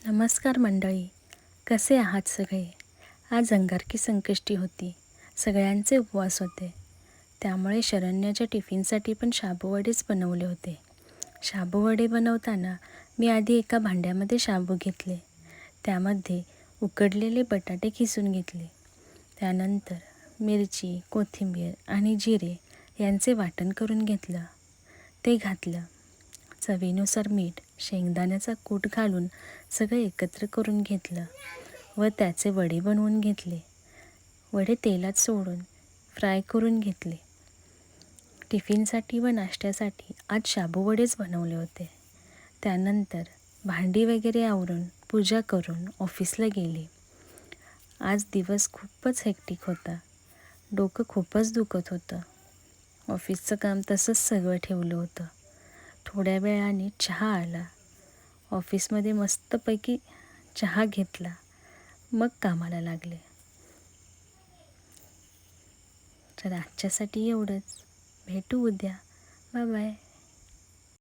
नमस्कार मंडळी, कसे आहात सगळे? आज अंगारकी संकष्टी होती. सगळ्यांचे उपवास होते. त्यामुळे शरण्याच्या टिफिनसाठी पण शाबूवडेच बनवले होते. शाबूवडे बनवताना मी आधी एका भांड्यामध्ये शाबू घेतले. त्यामध्ये उकडलेले बटाटे किसून घेतले. त्यानंतर मिरची, कोथिंबीर आणि जिरे यांचे वाटण करून घेतलं. ते घातलं. चवीनुसार मीठ, शेंगदाण्याचा कूट घालून सगळं एकत्र करून घेतलं व त्याचे वडे बनवून घेतले. वडे तेलात सोडून फ्राय करून घेतले. टिफिनसाठी व नाश्त्यासाठी आज शाबूवडेच बनवले होते. त्यानंतर भांडी वगैरे आवरून पूजा करून ऑफिसला गेले. आज दिवस खूपच हेक्टिक होता. डोकं खूपच दुखत होतं. ऑफिसचं काम तसंच सगळं ठेवलं होतं. थोड्या वेळाने चहा आला. ऑफिसमध्ये मस्तपैकी चहा घेतला, मग कामाला लागले. तर आजच्यासाठी एवढंच. भेटू उद्या. Bye bye.